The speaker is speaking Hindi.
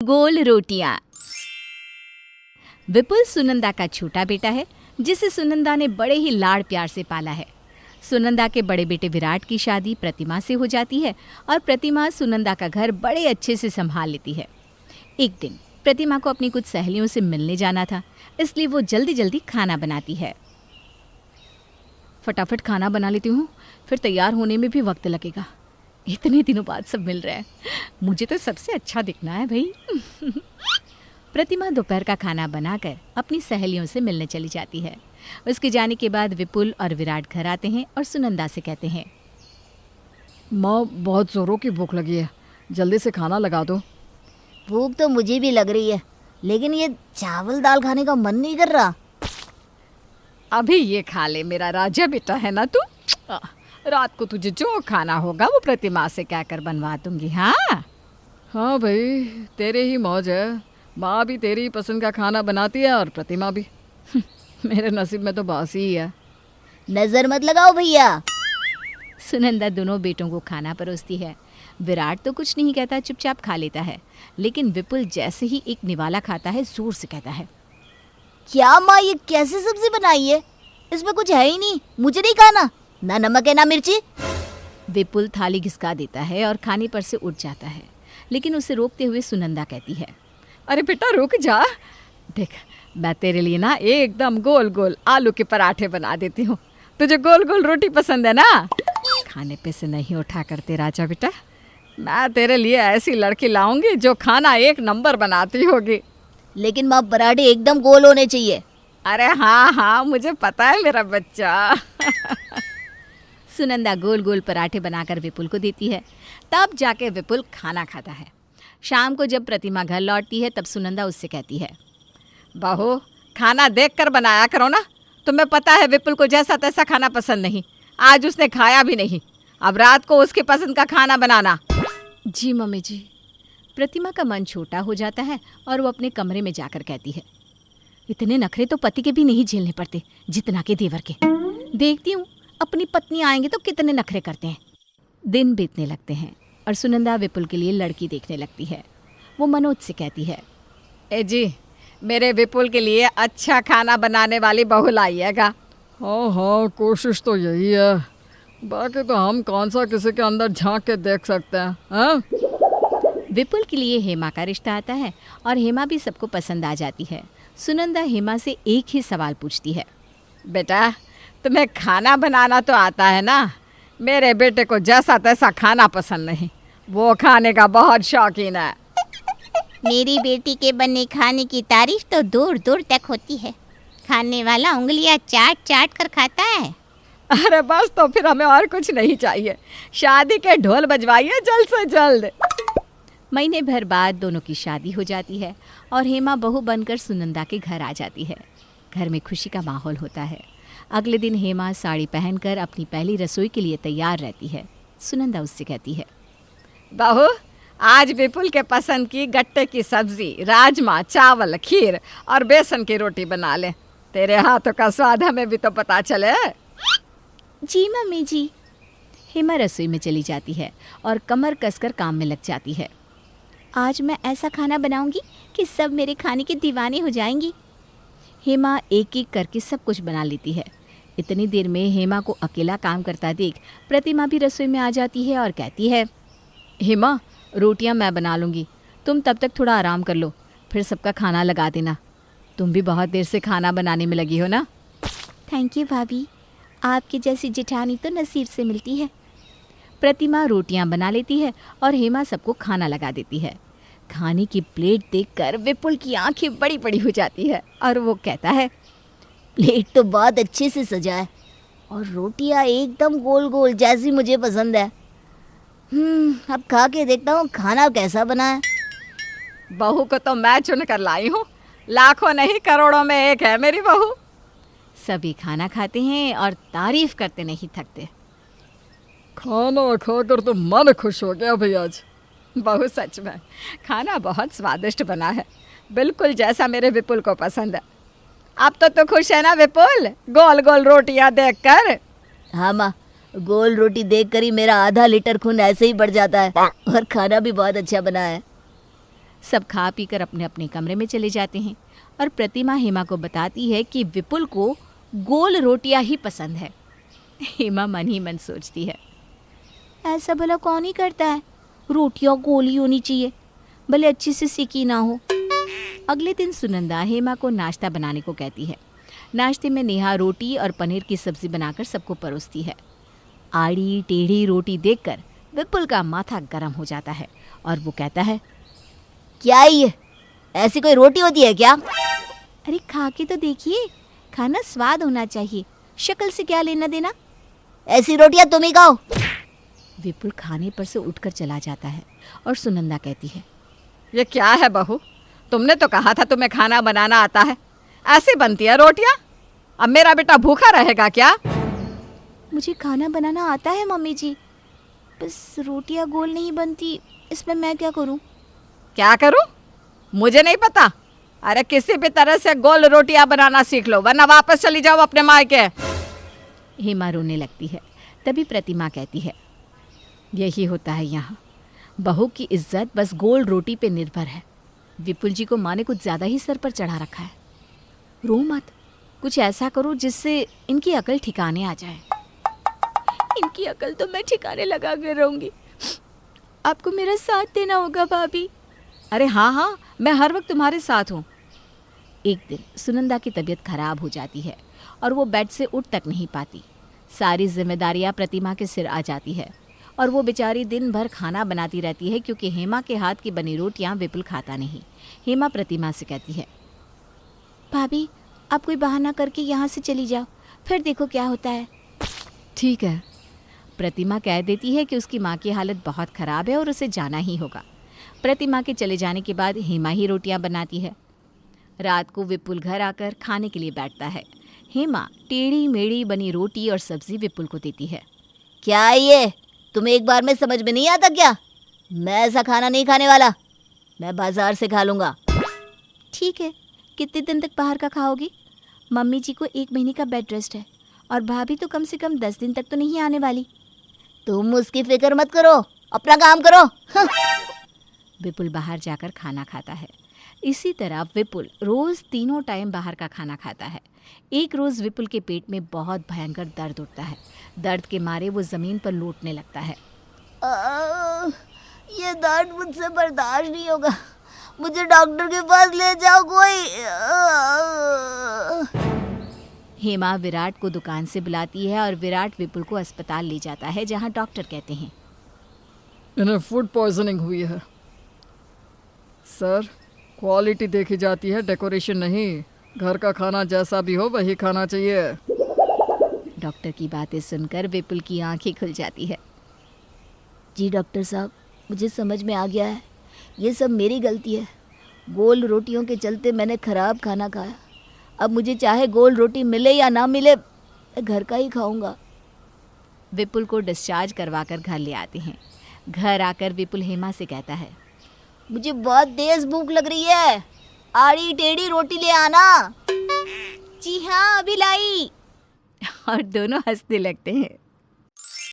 गोल रोटियां। विपुल सुनंदा का छोटा बेटा है जिसे सुनंदा ने बड़े ही लाड़ प्यार से पाला है। सुनंदा के बड़े बेटे विराट की शादी प्रतिमा से हो जाती है और प्रतिमा सुनंदा का घर बड़े अच्छे से संभाल लेती है। एक दिन प्रतिमा को अपनी कुछ सहेलियों से मिलने जाना था, इसलिए वो जल्दी जल्दी खाना बनाती है। फटाफट खाना बना लेती हूँ, फिर तैयार होने में भी वक्त लगेगा। इतने दिनों बाद सब मिल रहे हैं, मुझे तो सबसे अच्छा दिखना है भाई। प्रतिमा दोपहर का खाना बनाकर अपनी सहेलियों से मिलने चली जाती है। उसके जाने के बाद विपुल और विराट घर आते हैं और सुनंदा से कहते हैं, माँ बहुत ज़ोरों की भूख लगी है, जल्दी से खाना लगा दो। भूख तो मुझे भी लग रही है, लेकिन ये चावल दाल खाने का मन नहीं कर रहा। अभी ये खा ले, मेरा राजा बेटा है ना तू। रात को तुझे जो खाना होगा वो प्रतिमा से कहकर बनवा दूंगी। हाँ भाई, तेरे ही मौज है। माँ भी तेरी पसंद का खाना बनाती है और प्रतिमा भी। मेरे नसीब में तो बासी ही है। नजर मत लगाओ भैया। सुनंदा दोनों बेटों को खाना परोसती है। विराट तो कुछ नहीं कहता, चुपचाप खा लेता है, लेकिन विपुल जैसे ही एक निवाला खाता है जोर से कहता है, क्या माँ ये कैसी सब्जी बनाई है? इसमें कुछ है ही नहीं, मुझे नहीं खाना, ना नमक है ना मिर्ची। विपुल थाली घिसका देता है और खाने पर से उठ जाता है, लेकिन उसे रोकते हुए सुनंदा कहती है, अरे बेटा रुक जा, देख मैं तेरे लिए ना एकदम गोल गोल आलू के पराठे बना देती हूँ। तुझे गोल गोल रोटी पसंद है ना? खाने पे से नहीं उठा करते राजा बेटा। मैं तेरे लिए ऐसी लड़की लाऊंगी जो खाना एक नंबर बनाती होगी। लेकिन माँ पराठे एकदम गोल होने चाहिए। अरे हाँ, मुझे पता है मेरा बच्चा। सुनंदा गोल गोल पराठे बनाकर विपुल को देती है। तब जाके विपुल खाना खाता है। शाम को जब प्रतिमा घर लौटती है तब सुनंदा उससे कहती है, बहू खाना देखकर बनाया करो ना। तुम्हें पता है विपुल को जैसा तैसा खाना पसंद नहीं, आज उसने खाया भी नहीं। अब रात को उसके पसंद का खाना बनाना। जी मम्मी जी। प्रतिमा का मन छोटा हो जाता है और वो अपने कमरे में जाकर कहती है, इतने नखरे तो पति के भी नहीं झेलने पड़ते जितना के देवर के। देखती हूँ अपनी पत्नी आएंगे तो कितने नखरे करते हैं। दिन बीतने लगते हैं और सुनंदा विपुल के लिए लड़की देखने लगती है। वो मनोज से कहती है, ए जी मेरे विपुल के लिए अच्छा खाना बनाने वाली बहू लाइएगा। हाँ, कोशिश तो यही है, बाकी तो हम कौन सा किसी के अंदर झांक के देख सकते हैं। हाँ? विपुल के लिए हेमा का रिश्ता आता है और हेमा भी सबको पसंद आ जाती है। सुनंदा हेमा से एक ही सवाल पूछती है, बेटा तुम्हें खाना बनाना तो आता है ना? मेरे बेटे को जैसा तैसा खाना पसंद नहीं, वो खाने का बहुत शौकीन है। मेरी बेटी के बने खाने की तारीफ तो दूर दूर तक होती है। खाने वाला उंगलियां चाट चाट कर खाता है। अरे बस, तो फिर हमें और कुछ नहीं चाहिए। शादी के ढोल बजवाइए जल्द से जल्द। महीने भर बाद दोनों की शादी हो जाती है और हेमा बहू बनकर सुनंदा के घर आ जाती है। घर में खुशी का माहौल होता है। अगले दिन हेमा साड़ी पहनकर अपनी पहली रसोई के लिए तैयार रहती है। सुनंदा उससे कहती है, बहू आज विपुल के पसंद की गट्टे की सब्जी, राजमा, चावल, खीर और बेसन की रोटी बना ले। तेरे हाथों का स्वाद हमें भी तो पता चले। जी मम्मी जी। हेमा रसोई में चली जाती है और कमर कसकर काम में लग जाती है। आज मैं ऐसा खाना बनाऊंगी कि सब मेरे खाने की दीवानी हो जाएंगी। हेमा एक एक करके सब कुछ बना लेती है। इतनी देर में हेमा को अकेला काम करता देख प्रतिमा भी रसोई में आ जाती है और कहती है, हेमा रोटियां मैं बना लूँगी, तुम तब तक थोड़ा आराम कर लो, फिर सबका खाना लगा देना। तुम भी बहुत देर से खाना बनाने में लगी हो ना। थैंक यू भाभी, आपकी जैसी जेठानी तो नसीब से मिलती है। प्रतिमा रोटियां बना लेती है और हेमा सबको खाना लगा देती है। खाने की प्लेट देखकर विपुल की आंखें बड़ी बड़ी हो जाती है और वो कहता है, प्लेट तो बहुत अच्छे से सजा है और रोटियां एकदम गोल गोल जैसी मुझे पसंद है। अब खा के देखता हूँ खाना कैसा बना है। बहू को तो मैं चुन कर लाई हूँ, लाखों नहीं करोड़ों में एक है मेरी बहू। सभी खाना खाते हैं और तारीफ करते नहीं थकते। खाना खाकर तो मन खुश हो गया भाई आज। बहू सच में खाना बहुत स्वादिष्ट बना है, बिल्कुल जैसा मेरे विपुल को पसंद है। अब तो खुश है ना विपुल, गोल गोल रोटियां देखकर? हाँ माँ, गोल रोटी देखकर ही मेरा आधा लीटर खून ऐसे ही बढ़ जाता है और खाना भी बहुत अच्छा बना है। सब खा पीकर अपने अपने कमरे में चले जाते हैं और प्रतिमा हेमा को बताती है कि विपुल को गोल रोटियां ही पसंद है। हेमा मन ही मन सोचती है, ऐसा भला कौन ही करता है, रोटियां गोल ही होनी चाहिए, भले अच्छी से सेकी ना हो। अगले दिन सुनंदा हेमा को नाश्ता बनाने को कहती है। नाश्ते में नेहा रोटी और पनीर की सब्जी बनाकर सबको परोसती है। आड़ी टेढ़ी रोटी देखकर विपुल का माथा गर्म हो जाता है और वो कहता है, क्या ये, ऐसी कोई रोटी होती है क्या? अरे खा के तो देखिए, खाना स्वाद होना चाहिए, शक्ल से क्या लेना देना। ऐसी रोटियां तुम ही खाओ। विपुल खाने पर से उठकर चला जाता है और सुनंदा कहती है, ये क्या है बहू, तुमने तो कहा था तुम्हें खाना बनाना आता है, ऐसे बनती है रोटियां? अब मेरा बेटा भूखा रहेगा क्या? मुझे खाना बनाना आता है मम्मी जी, बस रोटियां गोल नहीं बनती, इसमें मैं क्या करूं? क्या करूं? मुझे नहीं पता। अरे किसी भी तरह से गोल रोटियां बनाना सीख लो, वरना वापस चली जाओ अपने मायके। हेमा रोने लगती है। तभी प्रतिमा कहती है, यही होता है यहाँ, बहू की इज्जत बस गोल रोटी पे निर्भर है। विपुल जी को माँ ने कुछ ज़्यादा ही सर पर चढ़ा रखा है। रो मत, कुछ ऐसा करो जिससे इनकी अकल ठिकाने आ जाए। इनकी अकल तो मैं ठिकाने लगा कर रहूंगी, आपको मेरा साथ देना होगा भाभी। अरे हाँ हाँ, मैं हर वक्त तुम्हारे साथ हूँ। एक दिन सुनंदा की तबीयत खराब हो जाती है और वो बेड से उठ तक नहीं पाती। सारी जिम्मेदारियां प्रतिमा के सिर आ जाती है और वो बेचारी दिन भर खाना बनाती रहती है क्योंकि हेमा के हाथ की बनी रोटियां विपुल खाता नहीं। हेमा प्रतिमा से कहती है, भाभी आप कोई बहाना करके यहाँ से चली जाओ, फिर देखो क्या होता है। ठीक है। प्रतिमा कह देती है कि उसकी माँ की हालत बहुत ख़राब है और उसे जाना ही होगा। प्रतिमा के चले जाने के बाद हेमा ही रोटियां बनाती है। रात को विपुल घर आकर खाने के लिए बैठता है। हेमा टेढ़ी मेढ़ी बनी रोटी और सब्जी विपुल को देती है। क्या ये, तुम्हें एक बार में समझ में नहीं आता क्या? मैं ऐसा खाना नहीं खाने वाला, मैं बाजार से खा लूँगा। ठीक है, कितने दिन तक बाहर का खाओगी? मम्मी जी को 1 महीने का बेड रेस्ट है और भाभी तो कम से कम 10 दिन तक तो नहीं आने वाली। तुम उसकी फिक्र मत करो, अपना काम करो। विपुल बाहर जाकर खाना खाता है। इसी तरह विपुल रोज़ 3 टाइम बाहर का खाना खाता है। एक रोज़ विपुल के पेट में बहुत भयंकर दर्द उठता है। दर्द के मारे वो ज़मीन पर लौटने लगता है। ये दर्द मुझसे बर्दाश्त नहीं होगा, मुझे डॉक्टर के पास ले जाओ कोई। हेमा विराट को दुकान से बुलाती है और विराट विपुल को अस्पताल ले जाता है जहाँ डॉक्टर कहते हैं, इन्हें फूड पॉइजनिंग हुई है सर। क्वालिटी देखी जाती है, डेकोरेशन नहीं। घर का खाना जैसा भी हो वही खाना चाहिए। डॉक्टर की बातें सुनकर विपुल की आंखें खुल जाती है। जी डॉक्टर साहब, मुझे समझ में आ गया है, ये सब मेरी गलती है। गोल रोटियों के चलते मैंने ख़राब खाना खाया। अब मुझे चाहे गोल रोटी मिले या ना मिले, मैं घर का ही खाऊंगा। विपुल को डिस्चार्ज करवाकर घर ले आते हैं। घर आकर विपुल हेमा से कहता है, मुझे बहुत तेज भूख लग रही है, आड़ी टेढ़ी रोटी ले आना। जी हाँ अभी लाई। और दोनों हंसने लगते हैं।